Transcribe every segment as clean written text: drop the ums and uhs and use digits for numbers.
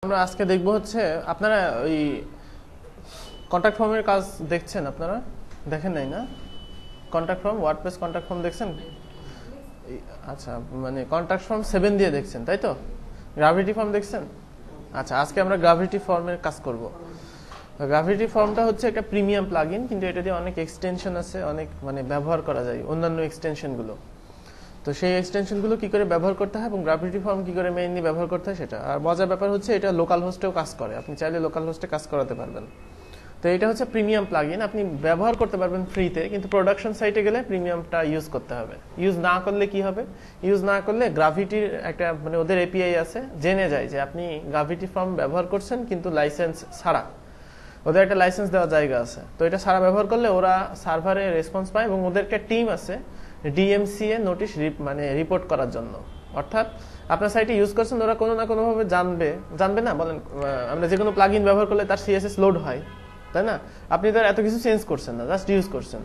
আমরা আজকে দেখব হচ্ছে আপনারা ওই কন্টাক্ট ফর্মের কাজ দেখছেন, আপনারা দেখেন নাই না? Contact form, WordPress contact form দেখছেন? আচ্ছা, মানে কন্টাক্ট ফর্ম 7 দিয়ে দেখছেন তাই তো? গ্রাভিটি ফর্ম দেখছেন? আচ্ছা, আজকে আমরা গ্রাভিটি ফর্মের কাজ করব। গ্রাভিটি ফর্মটা হচ্ছে একটা প্রিমিয়াম প্লাগইন, কিন্তু এটা দিয়ে অনেক এক্সটেনশন আছে, অনেক মানে ব্যবহার করা যায় অন্যান্য এক্সটেনশনগুলো। তো সেই এক্সটেনশনগুলো কি করে ব্যবহার করতে হয় এবং গ্রাভিটি ফর্ম কি করে মেইনলি ব্যবহার করতে হয় সেটা। আর মজার ব্যাপার হচ্ছে এটা লোকাল হোস্টেও কাজ করে, আপনি চাইলে লোকাল হোস্টে কাজ করাতে পারবেন। তো এটা হচ্ছে প্রিমিয়াম প্লাগইন, আপনি ব্যবহার করতে পারবেন ফ্রিতে, কিন্তু প্রোডাকশন সাইটে গেলে প্রিমিয়ামটা ইউজ করতে হবে। ইউজ না করলে কি হবে? ইউজ না করলে গ্রাভিটির একটা মানে ওদের এপিআই আছে, জেনে যায় যে আপনি গ্রাভিটি ফর্ম ব্যবহার করছেন কিন্তু লাইসেন্স ছাড়া। ওদের একটা লাইসেন্স দেওয়া জায়গা আছে, তো এটা ছাড়া ব্যবহার করলে ওরা সার্ভারে রেসপন্স পায় এবং ওদের একটা টিম আছে ডিএমসিএ নোটিশ মানে রিপোর্ট করার জন্য। অর্থাৎ আপনার সাইটে ইউজ করছেন, ওরা কোনো না কোনোভাবে জানবে না বলেন। আমরা যে কোনো প্লাগইন ব্যবহার করলে তার সিএসএস লোড হয়, তাই না? আপনি তার এত কিছু চেঞ্জ করছেন না, জাস্ট ইউজ করছেন।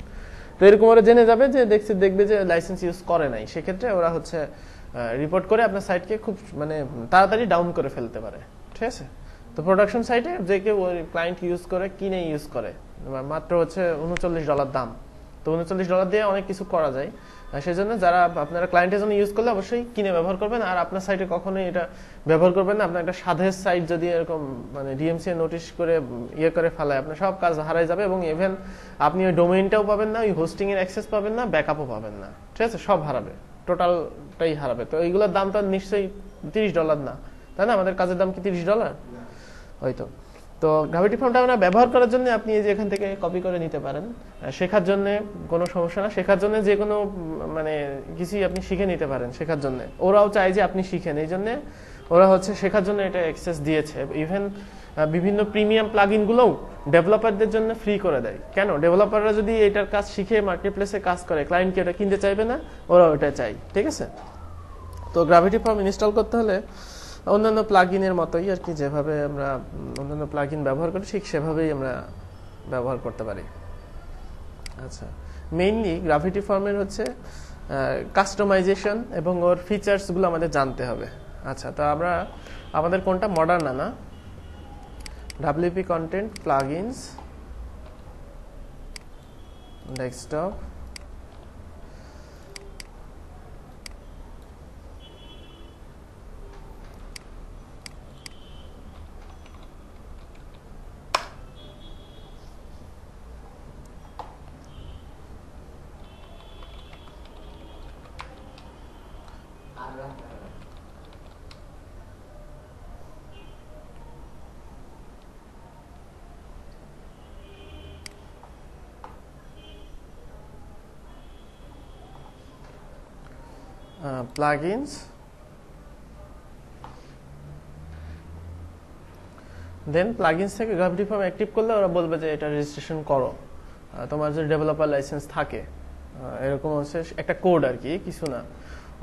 তো এরকম ওরা জেনে যাবে যে দেখবে যে লাইসেন্স ইউজ করে নাই, সেক্ষেত্রে ওরা হচ্ছে রিপোর্ট করে আপনার সাইটকে খুব মানে তাড়াতাড়ি ডাউন করে ফেলতে পারে, ঠিক আছে? তো প্রোডাকশন সাইটে যে কেউ ওই ক্লায়েন্ট ইউজ করে কিনে ইউজ করে, মাত্র হচ্ছে $39 দাম। তো $39 দিয়ে অনেক কিছু করা যায়। সেই জন্য যারা আপনারা ক্লায়েন্টের জন্য ইউজ করলে অবশ্যই কিনে ব্যবহার করবেন, আর আপনার সাইটে কখনোই এটা ব্যবহার করবেন না। আপনার একটা সাধের সাইট যদি এরকম মানে ডিএমসি নোটিশ করে ইয়ে করে ফেলায়, আপনার সব কাজ হারাই যাবে এবং ইভেন আপনি ওই ডোমেইনটাও পাবেন না, ওই হোস্টিং এর অ্যাক্সেস পাবেন না, ব্যাকআপও পাবেন না, ঠিক আছে? সব হারাবে, টোটালটাই হারাবে। তো এইগুলোর দাম তো নিশ্চয়ই $30 না, তাই না? আমাদের কাজের দাম কি $30? হয়তো। তো গ্রাভিটি ফর্মটা আমরা ব্যবহার করার জন্য আপনি এই যে এখান থেকে কপি করে নিতে পারেন। শেখার জন্য কোনো সমস্যা না, শেখার জন্য যে কোনো মানে কিছুই আপনি শিখে নিতে পারেন শেখার জন্য। ওরাও চায় যে আপনি শিখেন, এই জন্য ওরা হচ্ছে শেখার জন্য এটা অ্যাক্সেস দিয়েছে। ইভেন বিভিন্ন প্রিমিয়াম প্লাগইনগুলোও ডেভেলপারদের জন্য ফ্রি করে দেয়। কেন? ডেভেলপাররা যদি এটার কাজ শিখে মার্কেটপ্লেসে কাজ করে, ক্লায়েন্টকে এটা কিনতে চাইবে না, ওরা ওটা চাই, ঠিক আছে? তো গ্রাভিটি ফর্ম ইনস্টল করতে হলে অন্যান্য প্লাগইনের মতোই আর কি, যেভাবে আমরা অন্যান্য প্লাগইন ব্যবহার করি ঠিক সেভাবেই আমরা ব্যবহার করতে পারি। আচ্ছা, মেইনলি গ্রাভিটি ফর্মের হচ্ছে কাস্টমাইজেশন এবং ওর ফিচার্সগুলো আমাদের জানতে হবে। আচ্ছা, তো আমরা আমাদের কোনটা মডার্ন না WP content plugins desktop, plugins, then plugins থেকে গ্রাভিটি ফর্ম অ্যাক্টিভ করলে ওরা বলবে যে এটা রেজিস্ট্রেশন করো। তোমার যদি ডেভেলপার লাইসেন্স থাকে, এরকম হচ্ছে একটা কোড আর কি, কিছু না।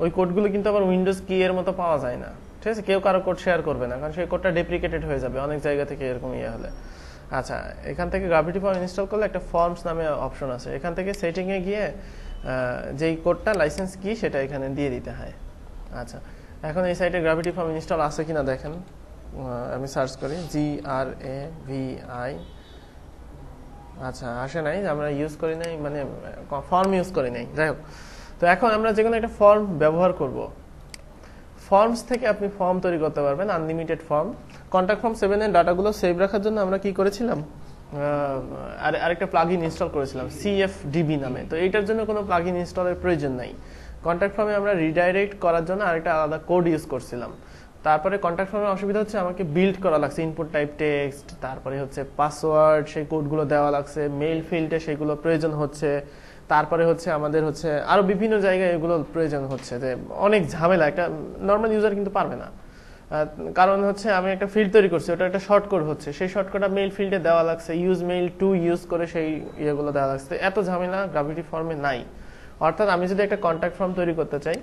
ওই কোডগুলো কিন্তু আবার উইন্ডোজ কি এর মতো পাওয়া যায় না, ঠিক আছে? কেউ কারো কোড শেয়ার করবে না, কারণ সেই কোডটা ডেপ্রিকেটেড হয়ে যাবে অনেক জায়গা থেকে এরকম ইয়ে হলে। আচ্ছা, এখান থেকে গ্রাভিটি ফর্ম ইনস্টল করলে একটা ফর্মস নামে অপশন আছে, এখান থেকে সেটিংয়ে গিয়ে যেই কোডটা লাইসেন্স কি সেটা এখানে দিয়ে দিতে হয়। আচ্ছা, এখন এই সাইটে গ্রাভিটি ফর্ম ইনস্টল আছে কিনা দেখেন। আমি সার্চ করি GRAVI, আচ্ছা আসে নাই, আমরা ইউজ করি নাই, মানে ফর্ম ইউজ করি নাই। যাই হোক, তো এখন আমরা যে কোনো একটা ফর্ম ব্যবহার করব। ফর্মস থেকে আপনি ফর্ম তৈরি করতে পারবেন, আনলিমিটেড ফর্ম। কন্টাক্ট ফর্ম 7 এর ডাটাগুলো সেভ রাখার জন্য আমরা কি করেছিলাম, আরেকটা প্লাগইন ইনস্টল করেছিলাম CFDB নামে। তো এইটার জন্য কোনো প্লাগইন ইনস্টলের প্রয়োজন নাই। কন্টাক্ট ফর্মে আমরা রিডাইরেক্ট করার জন্য আরেকটা আলাদা কোড ইউজ করছিলাম। তারপরে কন্টাক্ট ফর্মের অসুবিধা হচ্ছে আমাকে বিল্ড করা লাগছে, ইনপুট টাইপ টেক্সট, তারপরে হচ্ছে পাসওয়ার্ড, সেই কোডগুলো দেওয়া লাগছে, মেইল ফিল্ডে সেগুলো প্রয়োজন হচ্ছে, তারপরে হচ্ছে আমাদের হচ্ছে আরো বিভিন্ন জায়গায় এগুলো প্রয়োজন হচ্ছে, যে অনেক ঝামেলা, একটা নর্মাল ইউজার কিন্তু পারবে না। কারণ হচ্ছে আমি একটা ফিল্ড তৈরি করছি, ওটা একটা শর্ট কোড হচ্ছে, সেই শর্ট কোডটা মেইল ফিল্ডে দেওয়া লাগছে, ইউজ মেইল টু ইউজ করে সেই ইয়েগুলো দেওয়া লাগছে। এত ঝামেলা গ্রাভিটি ফর্মে নাই। অর্থাৎ আমি যদি একটা কন্ট্যাক্ট ফর্ম তৈরি করতে চাই,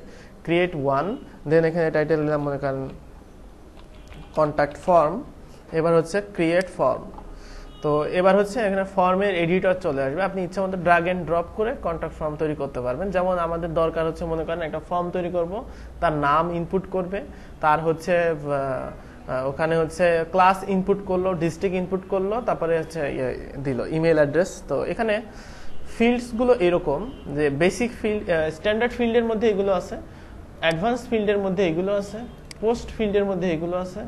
ক্রিয়েট ওয়ান, দেন এখানে টাইটেল দিলাম মনে করেন কন্ট্যাক্ট ফর্ম, এবার হচ্ছে ক্রিয়েট ফর্ম। তো এবার হচ্ছে এখানে ফর্মের এডিটর চলে আসবে, আপনি ইচ্ছা মতো ড্র্যাগ এন্ড ড্রপ করে কন্ট্যাক্ট ফর্ম তৈরি করতে পারবেন। যেমন আমাদের দরকার হচ্ছে মনে করেন একটা ফর্ম তৈরি করব, তার নাম ইনপুট করবে, তার হচ্ছে ওখানে হচ্ছে ক্লাস ইনপুট করলো, ডিস্ট্রিক্ট ইনপুট করলো, তারপরে হচ্ছে দিল ইমেল অ্যাড্রেস। তো এখানে ফিল্ডসগুলো এরকম যে বেসিক ফিল্ড, স্ট্যান্ডার্ড ফিল্ডের মধ্যে এগুলো আছে, অ্যাডভান্স ফিল্ডের মধ্যে এগুলো আছে, পোস্ট ফিল্ডের মধ্যে এগুলো আছে,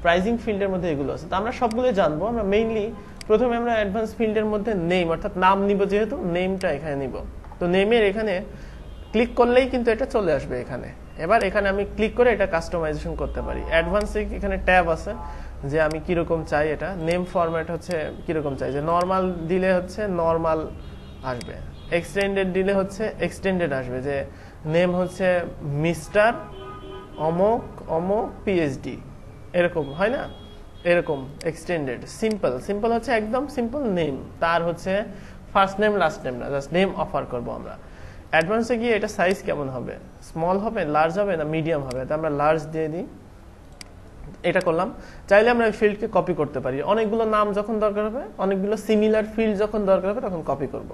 প্রাইজিং ফিল্ডের মধ্যে এগুলো আছে। তো আমরা সবগুলো জানবো। আমরা মেইনলি প্রথমে আমরা অ্যাডভান্স ফিল্ডের মধ্যে নেম, অর্থাৎ নাম নিব, যেহেতু নেমটা এখানে নিব। তো নেমের এখানে ক্লিক করলেই কিন্তু এটা চলে আসবে এখানে। এবার এখানে আমি ক্লিক করে এটা কাস্টমাইজেশন করতে পারি। অ্যাডভান্সে এখানে ট্যাব আছে যে আমি কিরকম চাই, এটা নেম ফরম্যাট হচ্ছে কিরকম চাই, যে নর্মাল দিলে হচ্ছে নর্মাল আসবে, এক্সটেন্ডেড দিলে হচ্ছে এক্সটেন্ডেড আসবে, যে নেম হচ্ছে মিস্টার অমক অমক পিএইচডি, এরকম হয় না, এরকম এক্সটেন্ডেড। সিম্পল, সিম্পল হচ্ছে একদম সিম্পল নেম, তার হচ্ছে ফার্স্ট নেম লাস্ট নেম না, জাস্ট নেম অফার করব আমরা। অ্যাডভান্সে গিয়ে এটা সাইজ কেমন হবে, স্মল হবে, লার্জ হবে না মিডিয়াম হবে, তো আমরা লার্জ দিয়ে দিই। এটা করলাম। চাইলে আমরা এই ফিল্ডকে কপি করতে পারি, অনেকগুলো নাম যখন দরকার হবে, অনেকগুলো সিমিলার ফিল্ড যখন দরকার হবে তখন কপি করব।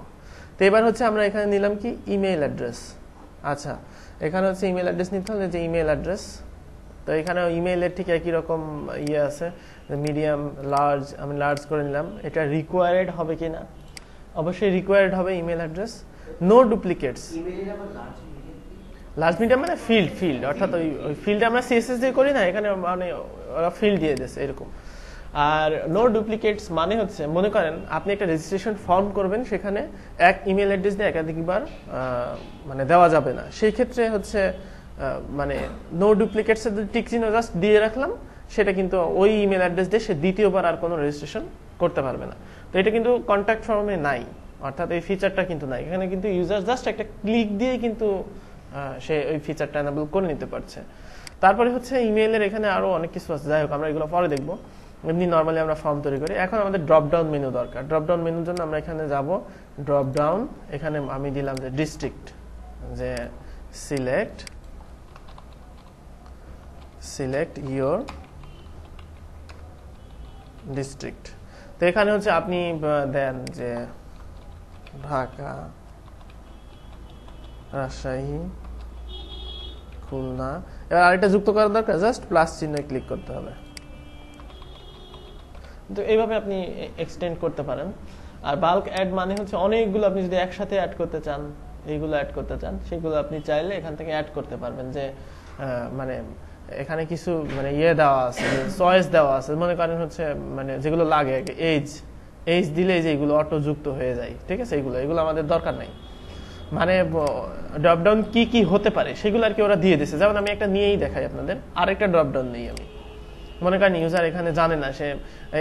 তো এবার হচ্ছে আমরা এখানে নিলাম কি ইমেল অ্যাড্রেস। আচ্ছা, এখানে হচ্ছে ইমেল অ্যাড্রেস নিতে হবে, যে ইমেল অ্যাড্রেস। তো এখানে ইমেইলের ঠিক একই রকম ইয়ে আছে, মিডিয়াম লার্জ, আমি লার্জ করে নিলাম। এটা রিকোয়ার্ড হবে কিনা, অবশ্যই রিকোয়ার্ড হবে email address. No duplicates. Large medium মানে ফিল্ড, ফিল্ড অর্থাৎ ওই ফিল্ডে আমরা সিএসএস দিয়ে করি না, এখানে মানে ওরা ফিল্ড দিয়ে দিয়েছে এরকম। আর নো ডুপ্লিকেটস মানে হচ্ছে, মনে করেন আপনি একটা রেজিস্ট্রেশন ফর্ম করবেন, সেখানে এক ইমেল অ্যাড্রেস দিয়ে একাধিকবার মানে দেওয়া যাবে না, সেই ক্ষেত্রে হচ্ছে মানে নো ডুপ্লিকেটস এর টিক চিহ্ন জাস্ট দিয়ে রাখলাম, সেটা কিন্তু ওই ইমেল অ্যাড্রেস দিয়ে সে দ্বিতীয়বার আর কোনো রেজিস্ট্রেশন করতে পারবে না। তো এটা কিন্তু কন্ট্যাক্ট ফর্মে নাই, অর্থাৎ এই ফিচারটা কিন্তু নাই এখানে, কিন্তু ইউজার জাস্ট একটা ক্লিক দিয়ে কিন্তু সে ওই ফিচারটা এনেবল করে নিতে পারছে। তারপরে হচ্ছে ইমেইলের এখানে আরো অনেক কিছু আছে, যাই হোক আমরা এগুলো পরে দেখবো। এমনি নর্মালি আমরা ফর্ম তৈরি করি। এখন আমাদের ড্রপ ডাউন মেনু দরকার। ড্রপ ডাউন মেনুর জন্য আমরা এখানে যাব, ড্রপ ডাউন, এখানে আমি দিলাম যে ডিস্ট্রিক্ট, যে সিলেক্ট ইয়োর ডিস্ট্রিক্ট। তো এখানে হচ্ছে আপনি দেন যে ঢাকা, রাজশাহী, খুলনা। এবার আরেকটা যুক্ত করার দরকার, জাস্ট প্লাস চিহ্নে ক্লিক করতে হবে। তো এইভাবে আপনি এক্সটেন্ড করতে পারেন। আর বাল্ক অ্যাড মানে হচ্ছে অনেকগুলো আপনি যদি একসাথে অ্যাড করতে চান, এইগুলো অ্যাড করতে চান, সেগুলো আপনি চাইলে এখান থেকে অ্যাড করতে পারবেন। যে মানে এখানে কিছু মানে ইয়ে দেওয়া আছে, চয়েস দেওয়া আছে, মনে করেন হচ্ছে মানে যেগুলো লাগে, এইজ দিলে যে এগুলো অটো যুক্ত হয়ে যায়, ঠিক আছে, এগুলো আমাদের দরকার নাই। মানে ড্রপ ডাউন কি কি হতে পারে সেগুলো আর কি ওরা দিয়ে দিচ্ছে। যেমন আমি একটা নিয়েই দেখাই আপনাদের, আরেকটা ড্রপ ডাউন নেই আমি, মনে করেন ইউজার এখানে জানে না, সে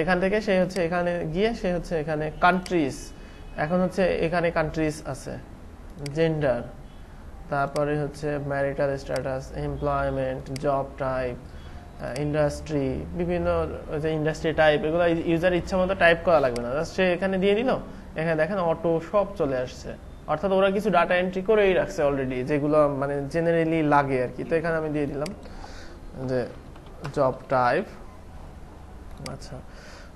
এখান থেকে সে হচ্ছে এখানে গিয়ে সে হচ্ছে এখানে কান্ট্রিজ, এখন হচ্ছে এখানে কান্ট্রিজ আছে, জেন্ডার, তারপরে হচ্ছে marital status, employment, job type, industry, বিভিন্ন যে ইন্ডাস্ট্রি টাইপ, এগুলো ইউজার ইচ্ছা মতো টাইপ করা লাগবে না, জাস্ট সে এখানে দিয়ে দিল, এখানে দেখেন অটো সব চলে আসছে। অর্থাৎ ওরা কিছু ডাটা এন্ট্রি করেই রাখছে অলরেডি, যেগুলো মানে জেনারেলি লাগে আর কি। তো এখানে আমি দিয়ে দিলাম যে জব টাইপ। আচ্ছা,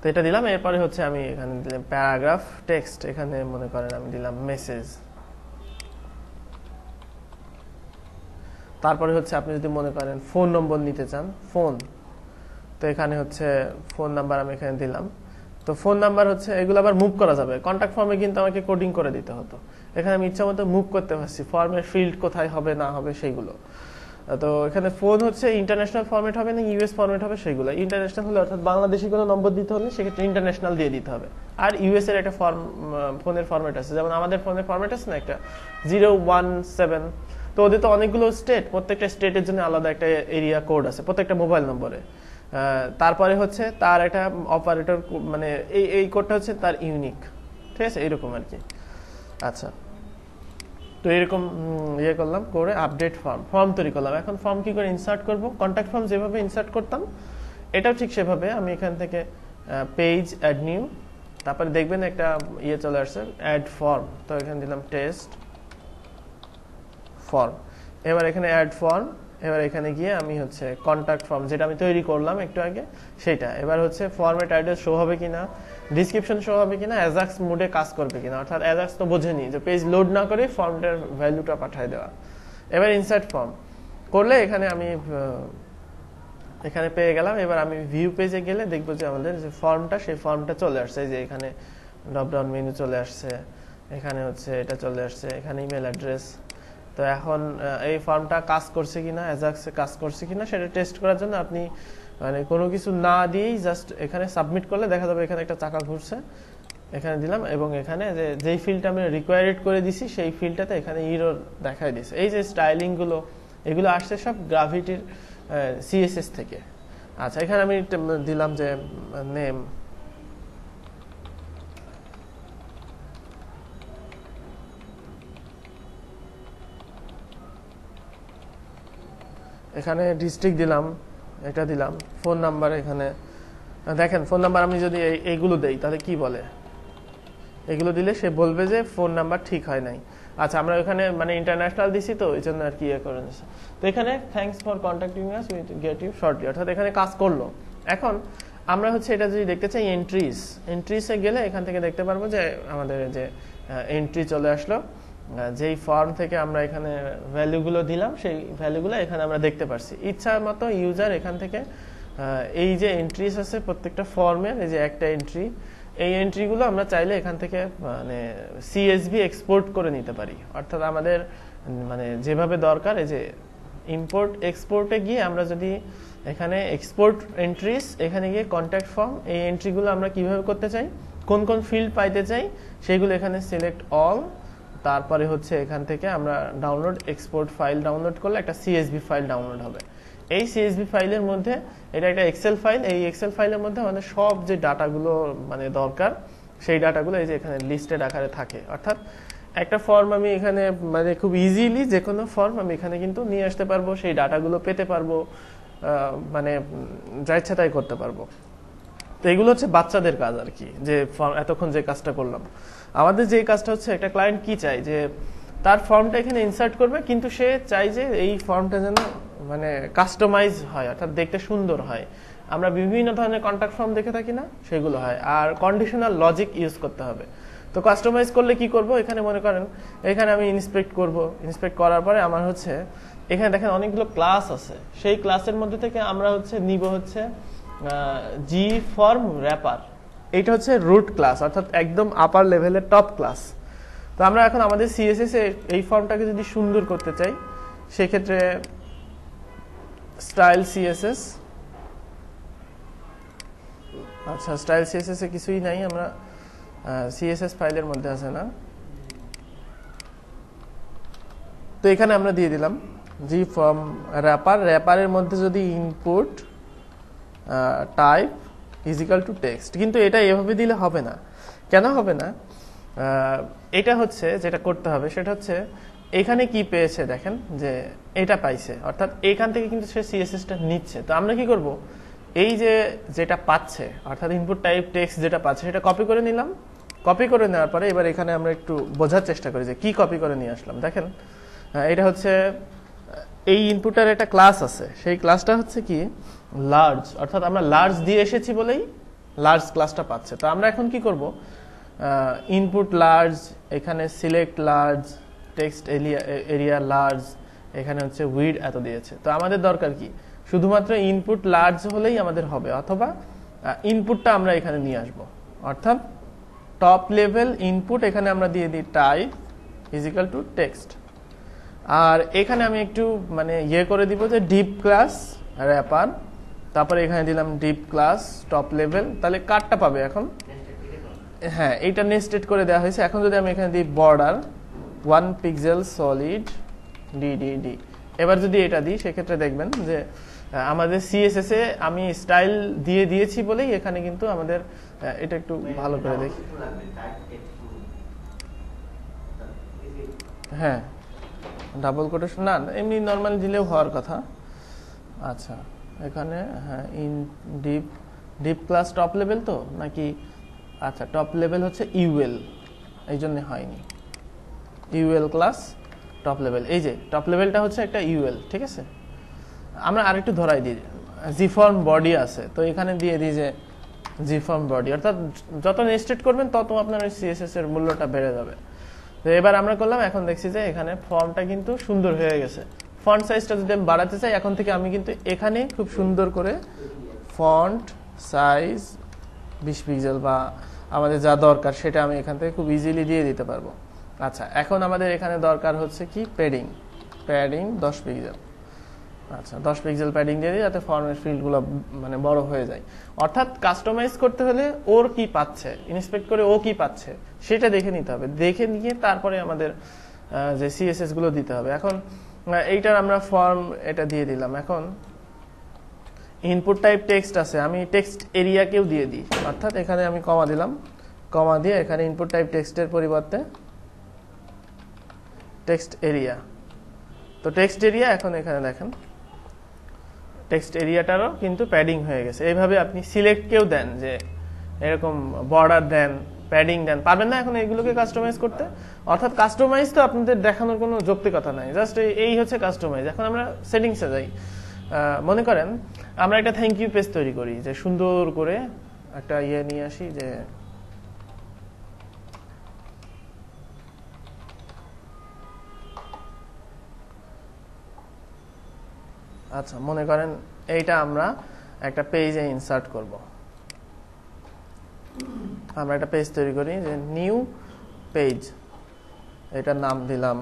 তো এটা দিলাম। এরপরে হচ্ছে আমি এখানে দিলাম প্যারাগ্রাফ টেক্সট, এখানে মনে করেন আমি দিলাম মেসেজ। তারপরে হচ্ছে আপনি যদি মনে করেন ফোন নম্বর নিতে চান, ফোন, তো এখানে হচ্ছে ফোন নাম্বার আমি এখানে দিলাম। তো ফোন নাম্বার হচ্ছে এগুলো আবার মুভ করা যাবে। কন্ট্যাক্ট ফর্মে কিন্তু আমাকে কোডিং করে দিতে হতো, এখানে আমি ইচ্ছা মতো মুভ করতে পারছি, ফর্মের ফিল্ড কোথায় হবে না হবে সেইগুলো। তো এখানে ফোন হচ্ছে ইন্টারন্যাশনাল ফরম্যাট হবে না ইউএস ফরম্যাট হবে, সেগুলো ইন্টারন্যাশনাল হলে অর্থাৎ বাংলাদেশি কোনো নম্বর দিতে হলে সেক্ষেত্রে ইন্টারন্যাশনাল দিয়ে দিতে হবে। আর ইউএস এর একটা ফোনের ফরম্যাট আছে, যেমন আমাদের ফোনের ফরম্যাট আছে না একটা 017, তো ওদের তো অনেকগুলো স্টেট, প্রত্যেকটা স্টেটের জন্য আলাদা একটা এরিয়া কোড আছে প্রত্যেকটা মোবাইল নম্বরে। তারপরে হচ্ছে তার একটা অপারেটর, মানে এই কোডটা হচ্ছে তার ইউনিক, ঠিক আছে, এইরকম আর কি। আচ্ছা, তো এরকম ইয়ে করলাম, করে আপডেট ফর্ম তৈরি করলাম। এখন ফর্ম কি করে ইনসার্ট করব, কন্ট্যাক্ট ফর্ম যেভাবে ইনসার্ট করতাম এটাও ঠিক সেভাবে আমি এখান থেকে পেজ অ্যাড নিউ, তারপরে দেখবেন একটা ইয়ে চলে আসছে অ্যাড ফর্ম, তো এখানে দিলাম টেস্ট ফর্ম। এবার এখানে অ্যাড ফর্ম, এবার এখানে গিয়ে আমি হচ্ছে কন্ট্যাক্ট ফর্ম যেটা আমি তৈরি করলাম একটু আগে সেটা, এবার হচ্ছে ফর্মের টাইটেল শো হবে কিনা, ডিসক্রিপশন শো হবে কিনা, অ্যাজাক্স মোডে কাজ করবে কিনা, অর্থাৎ অ্যাজাক্স তো বোঝেনি যে পেজ লোড না করে ফর্মটার ভ্যালুটা পাঠিয়ে দেওয়া। এবার ইনসার্ট ফর্ম করলে এখানে আমি এখানে পেয়ে গেলাম। এবার আমি ভিউ পেজে গেলে দেখবো যে আমাদের যে ফর্মটা, সেই ফর্মটা চলে আসছে। যে এখানে ড্রপ ডাউন মেনু চলে আসছে, এখানে হচ্ছে এটা চলে আসছে, এখানে ইমেল অ্যাড্রেস। তো এখন এই ফর্মটা কাজ করছে কিনা, অ্যাজাক্সে কাজ করছে কিনা সেটা টেস্ট করার জন্য আপনি মানে কোনো কিছু না দিয়েই জাস্ট এখানে সাবমিট করলে দেখা যাবে এখানে একটা চাকা ঘুরছে, এখানে দিলাম এবং এখানে যেই ফিল্ডটা আমি রিকোয়ার্ড করে দিছি সেই ফিল্ডটাতে এখানে ইরর দেখাই দিছে। এই যে স্টাইলিংগুলো এগুলো আসছে সব গ্রাভিটির সিএসএস থেকে। আচ্ছা, এখানে আমি দিলাম যে নেম, এখানে ডিস্ট্রিক্ট দিলাম, এটা দিলাম, ফোন নাম্বার। এখানে দেখেন ফোন নাম্বার আমি যদি এইগুলো দেই তাহলে কি বলে, এগুলো দিলে সে বলবে যে ফোন নাম্বার ঠিক হয় নাই। আচ্ছা, আমরা ওখানে মানে ইন্টারন্যাশনাল দিছি তো এই জন্য আর কি করে দিচ্ছে। তো এখানে thanks for contacting us, will get you shortly, অর্থাৎ এখানে কাজ করলো। এখন আমরা হচ্ছে এটা যদি দেখতে চাই এন্ট্রিসে গেলে এখান থেকে দেখতে পারবো যে আমাদের যে এন্ট্রি চলে আসলো, যেই ফর্ম থেকে আমরা এখানে ভ্যালুগুলো দিলাম সেই ভ্যালুগুলো এখানে আমরা দেখতে পারছি। ইচ্ছা মতো ইউজার এখান থেকে এই যে এন্ট্রিস আছে প্রত্যেকটা ফর্মের, এই যে একটা এন্ট্রি, এই এন্ট্রিগুলো আমরা চাইলে এখান থেকে মানে সিএসভি এক্সপোর্ট করে নিতে পারি। অর্থাৎ আমাদের মানে যেভাবে দরকার, এই যে ইম্পোর্ট এক্সপোর্টে গিয়ে আমরা যদি এখানে এক্সপোর্ট এন্ট্রিস, এখানে গিয়ে কন্ট্যাক্ট ফর্ম, এই এন্ট্রিগুলো আমরা কিভাবে করতে চাই, কোন কোন ফিল্ড পাইতে চাই সেগুলো এখানে সিলেক্ট অল, তারপরে হচ্ছে এখান থেকে আমরা ডাউনলোড এক্সপোর্ট ফাইল ডাউনলোড করলে একটা সিএসভি ফাইল ডাউনলোড হবে। এই সিএসভি ফাইলের মধ্যে এটা একটা এক্সেল ফাইল, এই এক্সেল ফাইলের মধ্যে আমাদের সব যে ডাটাগুলো মানে দরকার সেই ডাটাগুলো এই যে এখানে লিস্টেড আকারে থাকে। অর্থাৎ একটা ফর্ম আমি এখানে মানে খুব ইজিলি যে কোনো ফর্ম আমি এখানে কিন্তু নিয়ে আসতে পারবো, সেই ডাটাগুলো পেতে পারবো, মানে যা ইচ্ছা তাই করতে পারবো। তো এগুলো হচ্ছে বাচ্চাদের কাজ আর কি, যে এতক্ষণ যে কাজটা করলাম। আমাদের যে কাজটা হচ্ছে একটা ক্লায়েন্ট কি চাই যে তার ফর্মটা এখানে ইনসার্ট করবে, কিন্তু সে চাই যে এই ফর্মটা যেন মানে কাস্টমাইজ হয়, অর্থাৎ দেখতে সুন্দর হয়। আমরা বিভিন্ন ধরনের কন্ট্যাক্ট ফর্ম দেখে থাকি না, সেগুলো হয়। আর কন্ডিশনাল লজিক ইউজ করতে হবে। তো কাস্টমাইজ করলে কি করব, এখানে মনে করেন এখানে আমি ইন্সপেক্ট করব, ইন্সপেক্ট করার পরে আমার হচ্ছে এখানে দেখেন অনেকগুলো ক্লাস আছে, সেই ক্লাসের মধ্যে থেকে আমরা হচ্ছে নিব হচ্ছে জি ফর্ম র্যাপার। এইটা হচ্ছে রুট ক্লাস, অর্থাৎ একদম আপার লেভেলের টপ ক্লাস। তো আমরা এখন আমাদের সিএসএস এ এই ফর্মটাকে যদি সুন্দর করতে চাই সেক্ষেত্রে স্টাইল সিএসএস, আচ্ছা স্টাইল সিএসএস এ কিছুই নাই, আমরা সিএসএস ফাইলের মধ্যে আছে না, তো এখানে আমরা দিয়ে দিলাম জি ফর্ম র্যাপার। র্যাপারের মধ্যে যদি input type equal to text, কিন্তু এটা এভাবে দিলে হবে না। কেন হবে না, এটা হচ্ছে যেটা করতে হবে সেটা হচ্ছে এখানে কি পেয়েছে দেখেন যে এটা পাইছে, অর্থাৎ এখান থেকে কিন্তু সে সিএসএসটা নিচ্ছে। তো আমরা কি করব, এই যে যেটা পাচ্ছে অর্থাৎ ইনপুট টাইপ টেক্সট যেটা পাচ্ছে সেটা কপি করে নিলাম। কপি করে নেওয়ার পরে এবার এখানে আমরা একটু বোঝার চেষ্টা করি যে কি কপি করে নিয়ে আসলাম। দেখেন এটা হচ্ছে এই ইনপুটের একটা ক্লাস আছে, সেই ক্লাসটা হচ্ছে কি লার্জ, অর্থাৎ আমরা লার্জ দিয়ে এসেছি বলেই লার্জ ক্লাসটা পাচ্ছে। তো আমরা এখন কি করব, ইনপুট লার্জ, এখানে select large, text area large, এখানে হচ্ছে উইড এত দিয়েছে। তো আমাদের দরকার কি, শুধুমাত্র ইনপুট লার্জ হলেই আমাদের হবে, অথবা ইনপুটটা আমরা এখানে নিয়ে আসব, অর্থাৎ টপ লেভেল ইনপুট এখানে আমরা দিয়ে দিই টাইপ ইজিক্যাল টু টেক্সট। আর এখানে আমি একটু মানে করে দিব যে ডিপ ক্লাস র্যাপার, তারপরে এখানে দিলাম ডিপ ক্লাস টপ লেভেল, তাহলে কার্ডটা পাবে এখন। হ্যাঁ, এইটা নেস্টেড করে দেওয়া হয়েছে। এখন যদি আমি এখানে দিই বর্ডার 1 পিক্সেল সলিড ডিডিডি, এবার যদি এটা দিই সেক্ষেত্রে দেখবেন যে আমাদের সিএসএস এ আমি স্টাইল দিয়ে দিয়েছি বলেই এখানে কিন্তু আমাদের এটা একটু ভালো করে দেখি। হ্যাঁ, ডাবল কোটেশন না, এমনি নর্মাল দিলেও হওয়ার কথা। আচ্ছা, এখানে হ্যাঁ in deep class top level তো নাকি, আচ্ছা টপ লেভেল হচ্ছে ইউএল, এই জন্য হয়নি। ইউএল ক্লাস টপ লেভেল, এই যে টপ লেভেলটা হচ্ছে একটা ইউএল, ঠিক আছে। আমরা আরেকটু ধরাই দিই, জিফর্ম বডি আছে, তো এখানে দিয়ে দিই যে জিফর্ম বডি, অর্থাৎ যত নেস্টেড করবেন তত আপনার ওই সিএসএস এর মূল্যটা বেড়ে যাবে। তো এবার আমরা করলাম, এখন দেখছি যে এখানে ফর্মটা কিন্তু সুন্দর হয়ে গেছে। ফন্ট সাইজটা যদি আমি বাড়াতে চাই, এখন থেকে আমি কিন্তু এখানে খুব সুন্দর করে ফন্ট সাইজ 20 পিক্সেল বা আমাদের যা দরকার সেটা আমি এখান থেকে খুব ইজিলি দিয়ে দিতে পারবো। আচ্ছা, এখন আমাদের এখানে দরকার হচ্ছে কি প্যাডিং 10 পিক্সেল। আচ্ছা, 10 পিক্সেল প্যাডিং দিয়ে দিই যাতে ফর্মের ফিল্ডগুলো মানে বড় হয়ে যায়। অর্থাৎ কাস্টমাইজ করতে হলে ওর কি পাচ্ছে, ইন্সপেক্ট করে ও কি পাচ্ছে সেটা দেখে নিতে হবে। দেখে নিয়ে তারপরে আমাদের যে সিএসএস গুলো দিতে হবে। এখন এইটার আমরা ফর্ম এটা দিয়ে দিলাম। এখন ইনপুট টাইপ টেক্সট আছে, আমি টেক্সট এরিয়াকেও দিয়ে দিই। অর্থাৎ এখানে আমি কমা দিলাম, কমা দিয়ে এখানে ইনপুট টাইপ টেক্সটের পরিবর্তে টেক্সট এরিয়া। তো টেক্সট এরিয়া এখন এখানে দেখেন টেক্সট এরিয়াটারও কিন্তু প্যাডিং হয়ে গেছে। এইভাবে আপনি সিলেক্ট কেউ দেন যে এরকম বর্ডার দেন, প্যাডিং দেন, পারবেন না এখন এগুলোকে কাস্টমাইজ করতে। অর্থাৎ কাস্টমাইজ তো আপনাদের দেখানোর কোনো যৌক্তিকতা নাই, জাস্ট এই হচ্ছে কাস্টমাইজ। এখন আমরা সেটিংসে যাই। মনে করেন আমরা একটা থ্যাংক ইউ পেজ তৈরি করি, যে সুন্দর করে একটা ইয়ে নিয়ে আসি, যে আচ্ছা মনে করেন এইটা আমরা একটা পেজে ইনসার্ট করব। আমরা একটা পেজ তৈরি করি, যে নিউ পেজ, এটার নাম দিলাম